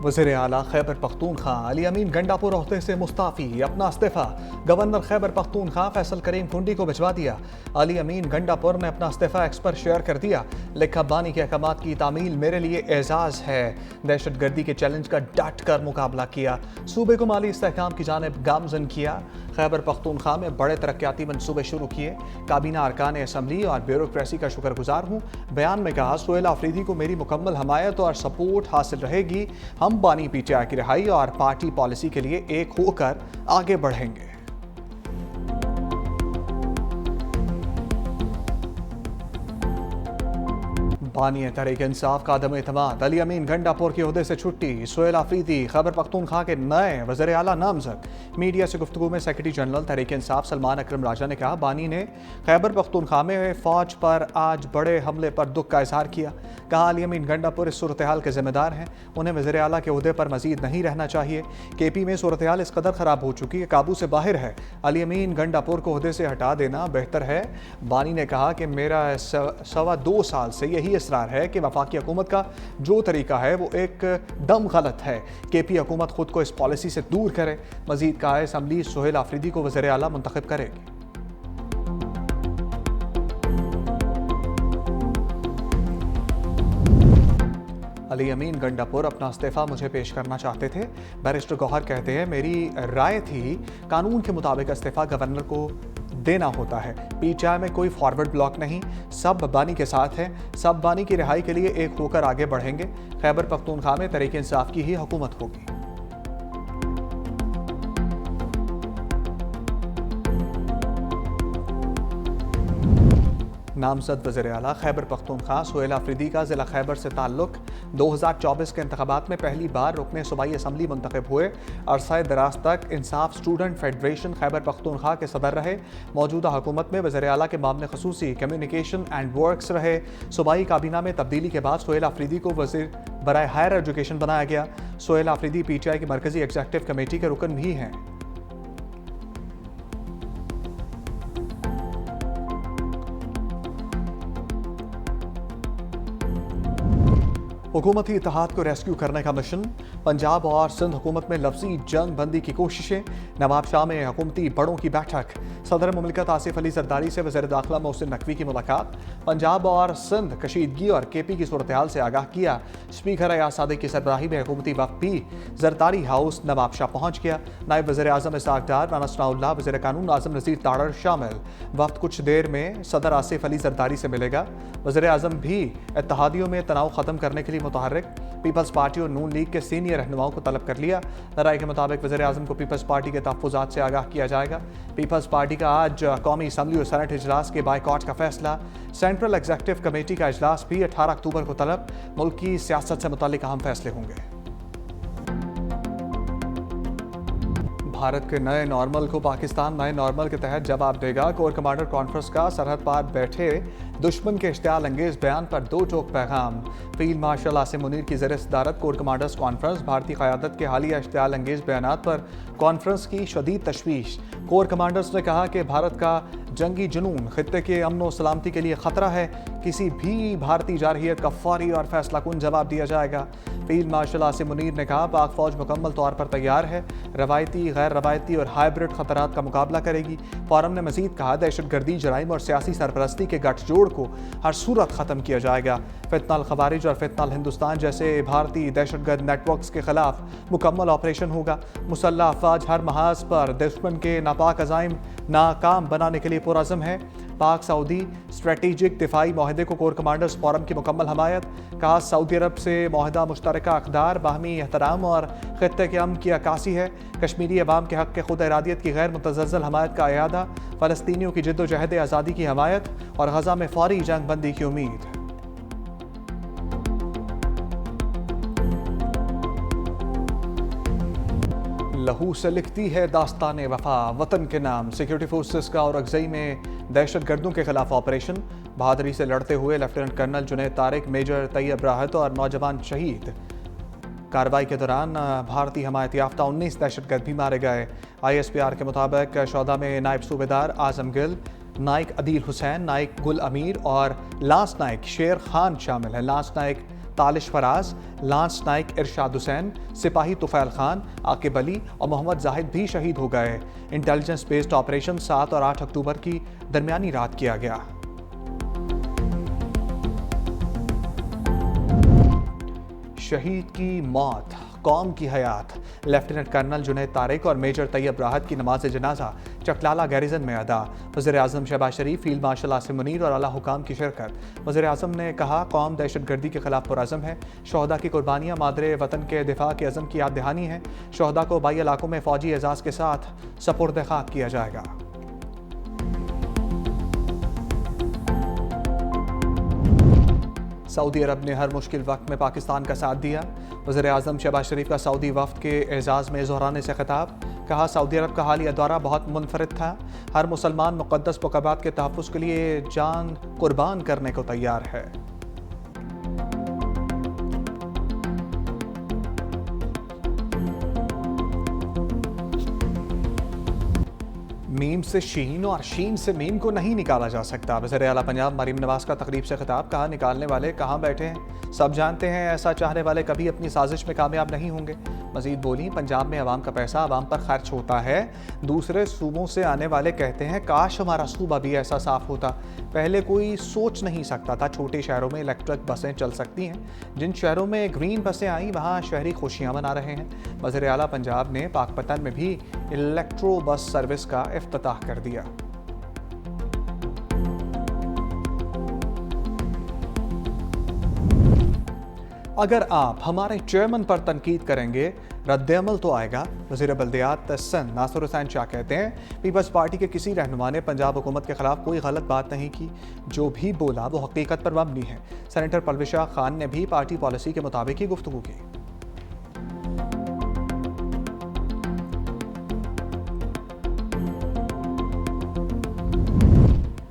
वज़ीर आला खैबर पख्तूनख्वा अली अमीन गंडापुर ओहदे से मुस्ताफ़ी, अपना इस्तीफ़ा गवर्नर खैबर पख्तूनख्वा फैसल करीम खुंडी को भिजवा दिया। अली अमीन गंडापुर ने अपना इस्तीफ़ा एक्स पर शेयर कर दिया। लिखा, बानी के अहकामात की तामील मेरे लिए एजाज़ है। दहशत गर्दी के चैलेंज का डट कर मुकाबला किया। सूबे को माली इस्तेहकाम की जानिब गामजन किया। खैबर पख्तूनख्वा में बड़े तरक्याती मनसूबे शुरू किए। काबीना अरकान असम्बली और ब्यूरोक्रेसी का शुक्रगुजार हूँ। बयान में कहा, सोहेल आफरीदी को मेरी मुकम्मल हमायत और सपोर्ट हासिल रहेगी। हम बानी पीटीआई की रिहाई और पार्टी पॉलिसी के लिए एक होकर आगे बढ़ेंगे। बानी तहरीक इंसाफ का अदम एतमाद, अली अमीन गंडापुर के ओहदे से छुट्टी। सोहेल आफरीदी खैबर पख्तूनख्वा के नए वज़ीर आला नामजद। मीडिया से गुफ्तगू में सेक्रेटरी जनरल तहरीक इंसाफ सलमान अकरम राजा ने कहा, बानी ने खैबर पख्तूनख्वा में फ़ौज पर आज बड़े हमले पर दुख का इजहार किया। कहा, अली अमीन गंडापुर इस सूरत हाल के जिम्मेदार हैं। उन्हें वज़ीर आला के ओहदे पर मजीद नहीं रहना चाहिए। KP में सूरत हाल इस कदर ख़राब हो चुकी है, काबू से बाहर है। अली अमीन गंडापुर को ओहदे से हटा देना बेहतर है। बानी ने कहा कि मेरा 2.25 साल से यही इसरार है कि वफाकी हुकूमत का जो तरीका है वो एक दम गलत है। KP हुकूमत खुद को इस पॉलिसी से दूर करे। मजीद कहा, असम्बली सोहेल आफरीदी को वज़ीर आला मुंतखब करेगी। अली अमीन गंडापुर अपना इस्तीफ़ा मुझे पेश करना चाहते थे। बैरिस्टर गौहर कहते हैं, मेरी राय थी कानून के मुताबिक इस्तीफ़ा गवर्नर को देना होता है। PTI में कोई फॉरवर्ड ब्लॉक नहीं, सब बानी के साथ हैं। सब बानी की रिहाई के लिए एक होकर आगे बढ़ेंगे। खैबर पख्तूनख्वा में तहरीक इंसाफ की ही हुकूमत होगी। नामजद वज़ीर आला खैबर पख्तूनख्वा सोहेल आफरीदी का ज़िला खैबर से ताल्लुक़ 2024 के इंतखाबात में पहली बार रुकने सूबाई असम्बली मुंतखब हुए। अरसा दराज तक इंसाफ स्टूडेंट फेडरेशन खैबर पख्तूनख्वा के सदर रहे। मौजूदा हुकूमत में वज़ीर आला के मामले ख़ुसूसी कम्युनिकेशन एंड वर्क्स रहे। सूबाई काबीना में तब्दीली के बाद सोहेल आफरीदी को वज़ीर बराए हायर एजुकेशन बनाया गया। सोहेल आफरीदी PTI की मरकज़ी एग्जीक्यूटिव कमेटी के रुकन भी हैं। हुकूमती इत्तेहाद को रेस्क्यू करने का मिशन। पंजाब और सिंध हुकूमत में लफ्जी जंग बंदी की कोशिशें। नवाब शाह में हुकूमती बड़ों की बैठक। सदर मुमलिकत आसिफ अली जरदारी से वज़ीर दाखिला मोहसिन नकवी की मुलाकात। पंजाब और सिंध कशीदगी और KP की सूरत हाल से आगाह किया। स्पीकर अयाज सादिक की सरबराही में हुकूमती वफ़द भी जरदारी हाउस नवाब शाह पहुँच गया। नायब वज़ीर आज़म इसाक डार, राना सनाउल्लाह, वज़ीर कानून आज़म नज़ीर ताड़र शामिल। वफ़द कुछ देर में सदर आसिफ अली जरदारी से मिलेगा। वज़ीर आज़म भी इत्तेहादियों में तनाव ख़त्म करने के लिए मुतहर्रिक। पीपल्स पार्टी और नून लीग के सीनियर रहनुमाओं को तलब कर लिया। राय के मुताबिक वज़ीर आज़म को पीपल्स पार्टी के तहफ़्फ़ुज़ात से आगाह किया जाएगा। पीपल्स पार्टी का आज कौमी असम्बली और सेनेट इजलास के बाइकॉट का फैसला। सेंट्रल एग्जीक्यूटिव कमेटी का इजलास भी 18 अक्टूबर को तलब। मुल्क की सियासत से मुताल्लिक़ अहम फैसले होंगे। भारत के नए नॉर्मल को पाकिस्तान नए नॉर्मल के तहत जवाब देगा। कोर कमांडर कॉन्फ्रेंस का सरहद पार बैठे दुश्मन के इश्तियाल अंगेज बयान पर दो टोक पैगाम। फील्ड मार्शल आसिम मुनीर की ज़ेर सदारत कोर कमांडर्स कॉन्फ्रेंस। भारतीय क़यादत के हालिया इश्तियाल अंगेज बयान पर कॉन्फ्रेंस की शदीद तशवीश। कोर कमांडर्स ने कहा कि भारत का जंगी जुनून खित्ते के अमन व सलामती के लिए ख़तरा है। किसी भी भारतीय जारहियत का फौरी और फैसला कुन जवाब दिया जाएगा। फील्ड मार्शल आसिम मुनीर ने कहा, पाक फ़ौज मुकम्मल तौर पर तैयार है, रवायती, गैर रवायती और हाइब्रिड ख़तरात का मुकाबला करेगी। फोरम ने मज़ीद कहा, दहशत गर्दी, जराइम और सियासी सरपरस्ती के गठजोड़ को हर सूरत ख़त्म किया जाएगा। फितनल खवारिज और फितनल हिंदुस्तान जैसे भारतीय दहशतगर्द नेटवर्क्स के खिलाफ मुकम्मल ऑपरेशन होगा। मुसल्लह अफवाज हर महाज पर दुश्मन के नापाक अज़ाइम नाकाम बनाने के लिए पुरअज़म है। पाक सऊदी स्ट्रेटेजिक दिफाई माहदे को कोर कमांडर्स फोरम की मुकम्मल हमायत। कहा, सऊदी अरब से माहदा मुश्तरका अक़दार, बाहमी एहतराम और खित्ते के अमन की अक्कासी है। कश्मीरी अवाम के हक़ के खुद इरादियत की गैर मुतज़्ज़ल हमायत का अयादा। फ़लस्तीनियों की जिद्दोजहद आज़ादी की हमायत और गज़ा में फ़ौरी जंग बंदी की उम्मीद। लहू से लिखती है दास्तान वफा वतन के नाम। सिक्योरिटी फोर्सेस का औरंगज़ई में दहशत गर्दों के खिलाफ ऑपरेशन। बहादुरी से लड़ते हुए lieutenant colonel Junaid Tariq, major Tayyab Rahat और नौजवान शहीद। कार्रवाई के दौरान भारतीय हमायत याफ्ता 19 दहशतगर्द भी मारे गए। ISPR के मुताबिक शौदा में नायब सूबेदार आजम गिल, नाइक अदील हुसैन, नाइक गुल अमीर और लांस नाइक शेर खान शामिल हैं। लांस नाइक तालिश फराज, लांस नाइक इरशाद हुसैन, सिपाही तुफैल खान, आकिब अली और मोहम्मद जाहिद भी शहीद हो गए। इंटेलिजेंस बेस्ड ऑपरेशन 7 और 8 अक्टूबर की दरमियानी रात किया गया। शहीद की मौत, कौम की हयात। लेफ्टिनेंट कर्नल जुनैद तारिक और मेजर तैयब राहत की नमाज जनाजा चकलाला गैरिजन में अदा। वज़ीर आज़म शहबाज शरीफ, फील्ड मार्शल आसिम मुनीर और आला हुकाम की शिरकत। वज़ीर आज़म ने कहा, कौम दहशतगर्दी के खिलाफ पुरअज़म है। शोहदा की कुर्बानियाँ मादरे वतन के दिफा के अज़म की याद दहानी है। शोहदा को बाई इलाकों में फ़ौजी एजाज़ के साथ सपुर्द खाक किया जाएगा। सऊदी अरब ने हर मुश्किल वक्त में पाकिस्तान का साथ दिया। वज़ीर आज़म शहबाज शरीफ का सऊदी वफ़द के एजाज़ में ज़ोहराने से खिताब। कहा, सऊदी अरब का हालिया दौरा बहुत मुनफरिद था। हर मुसलमान मुक़द्दस मक़ामात के तहफ़्फ़ुज़ के लिए जान कुर्बान करने को तैयार है। मीम से शीन और शीन से मीम को नहीं निकाला जा सकता। वज़ीर आला पंजाब मरीम नवाज का तकरीब से खिताब। कहा, निकालने वाले कहाँ बैठे हैं, सब जानते हैं ऐसा चाहने वाले कभी अपनी साजिश में कामयाब नहीं होंगे। मजीद बोली, पंजाब में अवाम का पैसा अवाम पर खर्च होता है। दूसरे सूबों से आने वाले कहते हैं काश हमारा सूबा भी ऐसा साफ होता। पहले कोई सोच नहीं सकता था छोटे शहरों में इलेक्ट्रिक बसें चल सकती हैं। जिन शहरों में ग्रीन बसें आई वहाँ शहरी खुशियाँ मना रहे हैं। वज़ीर आला पंजाब ने पाकपतन में भी इलेक्ट्रो बस सर्विस का इफ्तिताह कर दिया। अगर आप हमारे चेयरमैन पर तनकीद करेंगे, रद्द-ए-अमल तो आएगा। वज़ीर बल्दियात सिंध नासिर हुसैन शाह कहते हैं, पीपल्स पार्टी के किसी रहनुमा ने पंजाब हुकूमत के खिलाफ कोई गलत बात नहीं की। जो भी बोला वो हकीकत पर मबनी है। सेनेटर परवेश खान ने भी पार्टी पॉलिसी के मुताबिक ही गुफ्तगू की।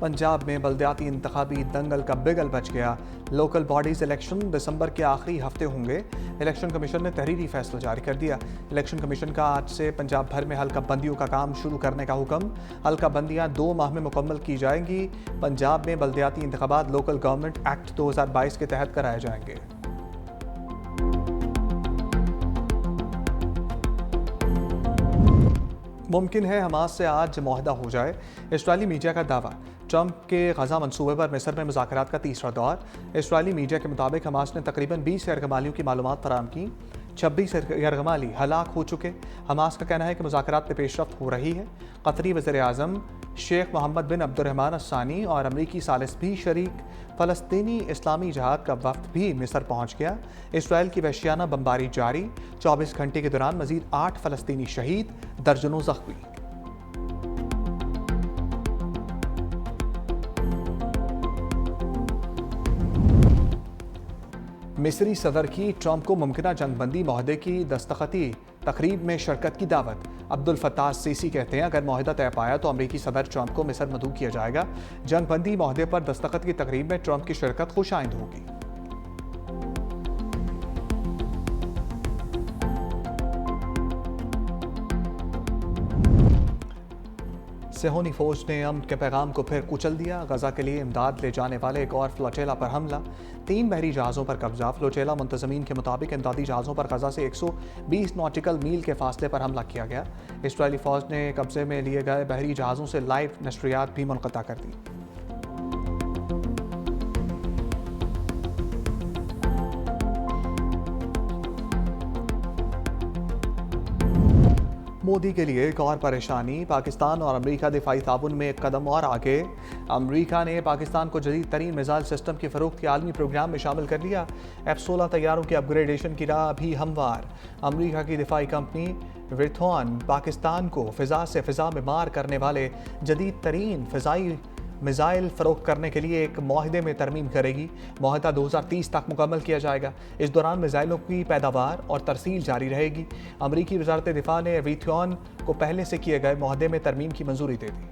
पंजाब में बल्दियाती इंतखाबी दंगल का बिगल बच गया। लोकल बॉडीज इलेक्शन दिसंबर के आखिरी हफ्ते होंगे। इलेक्शन कमीशन ने तहरीरी फैसला जारी कर दिया। इलेक्शन कमीशन का आज से पंजाब भर में हल्का बंदियों का काम शुरू करने का हुक्म। हल्का बंदियां 2 माह में मुकम्मल की जाएंगी। पंजाब में बल्दियाती इंतखाबात लोकल गवर्नमेंट एक्ट 2022 के तहत कराए जाएंगे। मुमकिन है हमास से आज मुआहदा हो जाए, इस्राएली मीडिया का दावा। ट्रंप के गजा मंसूबे पर मिस्र में मुज़ाकरात का तीसरा दौर। इस्राएली मीडिया के मुताबिक हमास ने तकरीबन 20 यरगमालियों की मालूमात फराहम की। 26 यरगमाली हलाक हो चुके। हमास का कहना है कि मुज़ाकरात में पेशरफ्त हो रही है। कतरी वज़ीर आज़म शेख मोहम्मद बिन अब्दुर्रहमान अस्सानी और अमरीकी सालिस भी शरीक। फ़लस्तीनी इस्लामी जहाद का वफ़द भी मिस्र पहुँच गया। इसराइल की वहशियाना बमबारी जारी। 24 घंटे के दौरान मज़ीद 8 फ़लस्तीनी शहीद, दर्जनों ज़ख्मी। मिस्री सदर की ट्रंप को मुमकिना जंगबंदी मुआहदे की दस्तखती तकरीब में शिरकत की दावत। अब्दुल फत्ताह सीसी कहते हैं, अगर मुआहदा तय पाया तो अमरीकी सदर ट्रंप को मिस्र मदऊ किया जाएगा। जंगबंदी मुआहदे पर दस्तखत की तकरीब में ट्रंप की शिरकत खुशाइंद होगी। सेहोनी फौज ने अमन के पैगाम को फिर कुचल दिया। गजा के लिए इमदाद ले जाने वाले एक और फ्लोटेला पर हमला। 3 बहरी जहाज़ों पर कब्जा। फ्लोटेला मुंतजमीन के मुताबिक इमदादी जहाज़ों पर गजा से 120 नॉटिकल मील के फासले पर हमला किया गया। इसराइली फौज ने कब्जे में लिए गए बहरी जहाज़ों से लाइव नशरियात भी मुनक़ता कर दी। मोदी के लिए एक और परेशानी। पाकिस्तान और अमेरिका दिफाई ताउन में एक कदम और आगे। अमेरिका ने पाकिस्तान को जदीद तरीन मिसाइल सिस्टम की फ़रोख्त के आलमी प्रोग्राम में शामिल कर लिया। F-16 तैयारों के अपग्रेडेशन की राह भी हमवार। अमेरिका की दिफाई कंपनी रेथॉन पाकिस्तान को फ़िज़ा से फ़िज़ा में मार करने वाले जदीद तरीन फ़िज़ाई मिसाइल फ़रोख्त करने के लिए एक मुआहदे में तरमीम करेगी। मुआहदा 2030 तक मुकम्मल किया जाएगा। इस दौरान मिसाइलों की पैदावार और तरसील जारी रहेगी। अमरीकी वज़ारत दिफा ने रेथॉन को पहले से किए गए मुआहदे में तरमीम की मंजूरी दे दी।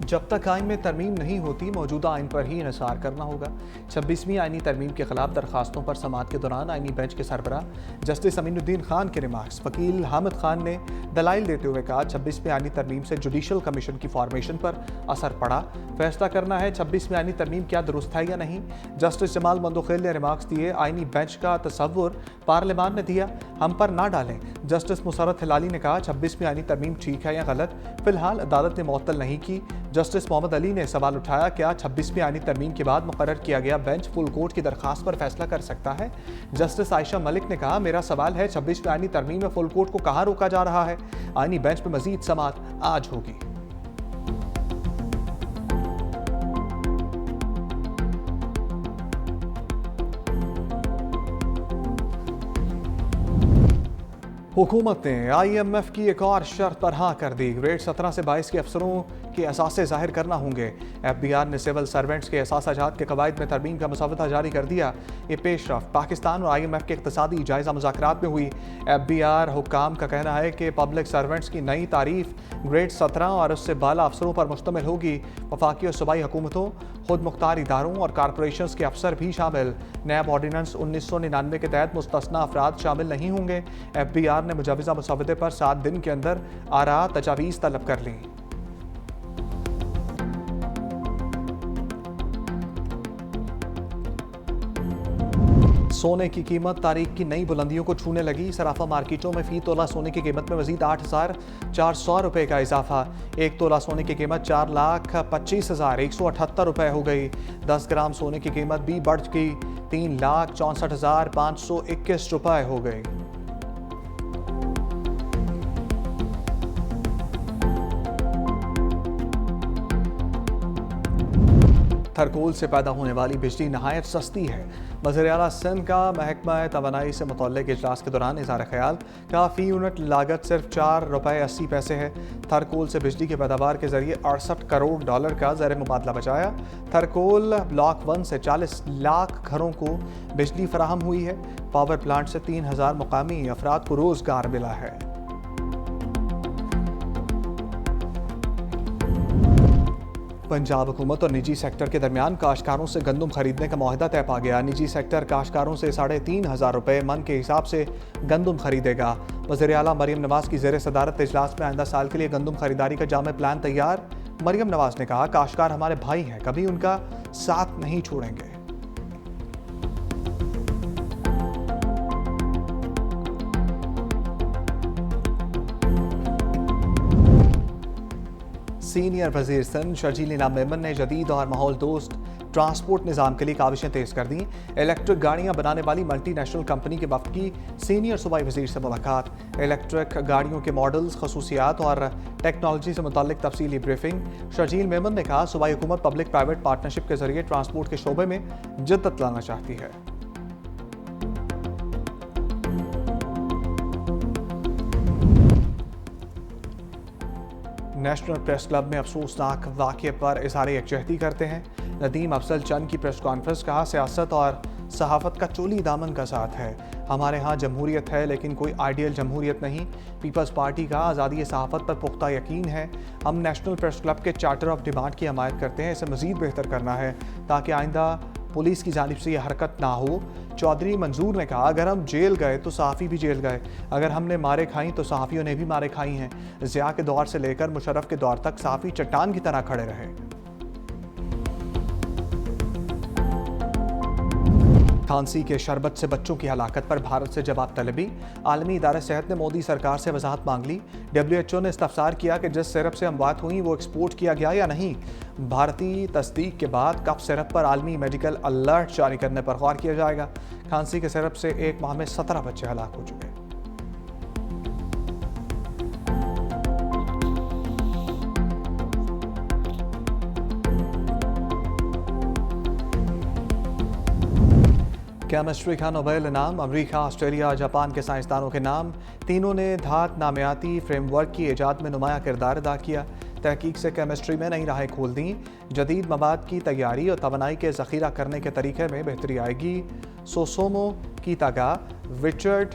जब तक आइन में तरमीम नहीं होती मौजूदा आइन पर ही इंसार करना होगा। 26वीं आइनी तरमीम के खिलाफ दरखास्तों पर समाअत के दौरान आइनी बेंच के सरबराह जस्टिस अमीनुद्दीन खान के रिमार्क्स वकील हामिद खान ने दलाइल देते हुए कहा 26वीं आइनी तरमीम से जुडिशल कमीशन की फॉर्मेशन पर असर पड़ा। फैसला करना है 26वीं आइनी तरमीम क्या दुरुस्त है या नहीं। जस्टिस जमाल मंदोखेल ने रिमार्क्स दिए आइनी बेंच का तसव्वुर पार्लियामान ने दिया, हम पर ना डालें। जस्टिस मुसर्रत हिलाली ने कहा 26वीं आइनी तरमीम ठीक है या गलत, फिलहाल अदालत ने मुअत्तल नहीं की। जस्टिस मोहम्मद अली ने सवाल उठाया क्या 26वीं आइनी तरमीम के बाद मुकर्रर किया गया बेंच फुल कोर्ट की दरखास्त पर फैसला कर सकता है। जस्टिस आयशा मलिक ने कहा मेरा सवाल है 26वीं आइनी तरमीम में फुल कोर्ट को कहां रोका जा रहा है। आइनी बेंच में मजीद समाअत आज होगी। हुकूमत ने IMF की एक और शर्त पर हाँ कर दी। ग्रेड 17 से 22 के अफसरों के असासे जाहिर करना होंगे। FBR ने सिविल सर्वेंट्स के असासाजात के कवायद में तरमीम का मसवदा जारी कर दिया। ये पेशरफ्त पाकिस्तान और IMF के इक़्तिसादी जायज़ा मुज़ाकरात में हुई। FBR हुक्काम का कहना है कि पब्लिक सर्वेंट्स की नई तारीफ ग्रेड 17 और उससे बाला अफसरों पर मुश्तमिल होगी। वफाकी और सूबाई हुकूमतों, खुद मुख्तार इदारों और कॉरपोरेशन के अफसर भी शामिल। नैब ऑर्डिनेंस 1999 के तहत मुस्तस्ना अफराद शामिल नहीं होंगे। FBR ने मुजवज़ा मसवदे पर 7 दिन के अंदर आरा तजावीज़ तलब कर ली। सोने की कीमत तारीख की नई बुलंदियों को छूने लगी। सराफा मार्केटों में फी तोला सोने की कीमत में मजीद 8,400 रुपये का इजाफा। 1 तोला सोने की कीमत 4,25,178 रुपये हो गई। 10 ग्राम सोने की कीमत भी बढ़ गई, 3,64,521 रुपये हो गई। थरकोल से पैदा होने वाली बिजली नहायत सस्ती है। वज़ीर आला सिंध का महकमा तवानाई से मुतल्लिक़ इजलास के दौरान इज़हार ख्याल का फ़ी यूनिट लागत सिर्फ 4 रुपये 80 पैसे है। थरकोल से बिजली की पैदावार के जरिए 68 करोड़ डॉलर का ज़र मुबादला बचाया। थरकोल ब्लॉक 1 से 40 लाख घरों को बिजली फराहम हुई है। पावर प्लांट से 3,000 मुकामी अफराद को रोज़गार मिला है। पंजाब हुकूमत और निजी सेक्टर के दरमियान काश्तकारों से गंदम खरीदने का मुआहदा तय पा गया। निजी सेक्टर काश्तकारों से 3,500 रुपये मन के हिसाब से गंदम खरीदेगा। वज़ीर आला मरियम नवाज की ज़ेर सदारत इजलास में आइंदा साल के लिए गंदम खरीदारी का जामे प्लान तैयार। मरियम नवाज ने कहा काश्तकार हमारे भाई हैं, कभी उनका साथ नहीं छोड़ेंगे। सीनियर वज़ीर सिंध शर्जील इनाम मेमन ने जदीद और माहौल दोस्त ट्रांसपोर्ट निज़ाम के लिए काविशें तेज़ कर दी। इलेक्ट्रिक गाड़ियाँ बनाने वाली मल्टीनेशनल कंपनी के वफ़द की सीनियर सूबाई वज़ीर से मुलाकात। इलेक्ट्रिक गाड़ियों के मॉडल्स, खसूसियात और टेक्नोलॉजी से मुताल्लिक तफसीली ब्रीफिंग। शर्जील मेमन ने कहा सूबाई हुकूमत पब्लिक प्राइवेट पार्टनरशिप के जरिए ट्रांसपोर्ट के शोबे में जिद्दत लाना चाहती है। नेशनल प्रेस क्लब में अफसोसनाक वाक़े पर इज़हार यकजहती करते हैं। नदीम अफजल चंद की प्रेस कॉन्फ्रेंस कहा सियासत और सहाफ़त का चोली दामन का साथ है। हमारे यहाँ जमहूरियत है लेकिन कोई आइडियल जमहूरियत नहीं। पीपल्स पार्टी का आज़ादी सहाफ़त पर पुख्ता यकीन है। हम नेशनल प्रेस क्लब के चार्टर ऑफ डिमांड की हमायत करते हैं। इसे मज़ीद बेहतर करना है ताकि आइंदा पुलिस की जानिब से यह हरकत ना हो। चौधरी मंजूर ने कहा अगर हम जेल गए तो सहाफ़ी भी जेल गए, अगर हमने मारे खाई तो सहाफ़ियों ने भी मारे खाई हैं। ज़िया के दौर से लेकर मुशर्रफ के दौर तक सहाफ़ी चट्टान की तरह खड़े रहे। खांसी के शरबत से बच्चों की हलाकत पर भारत से जवाब तलबी। आलमी इदारा सेहत ने मोदी सरकार से वजाहत मांग ली। WHO ने इस्तफसार किया कि जिस सिरप से अमवात हुई वो एक्सपोर्ट किया गया या नहीं। भारतीय तस्दीक के बाद कफ सिरप पर आलमी मेडिकल अलर्ट जारी करने पर गौर किया जाएगा। खांसी के सिरप से 1 माह में 17 बच्चे हलाक हो चुके। केमिस्ट्री का नोबेल इनाम अमेरिका, ऑस्ट्रेलिया, जापान के साइंसदानों के नाम। तीनों ने धात नामियाती फ्रेमवर्क की ईजाद में नुमाया किरदार अदा किया। तहकीक से केमिस्ट्री में नई राहें खोल दी। जदीद मवाद की तैयारी और तवानाई के ज़ख़ीरा करने के तरीके में बेहतरी आएगी। सोसोमो कीतागा, रिचर्ड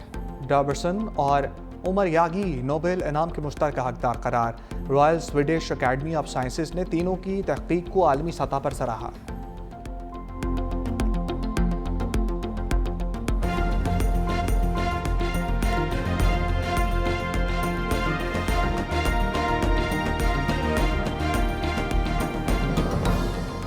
डॉबरसन और उमर यागी नोबेल इनाम के मुश्तरका हकदार करार। Royal Swedish academy of sciences ने तीनों की तहकीक को आलमी सतह पर सराहा।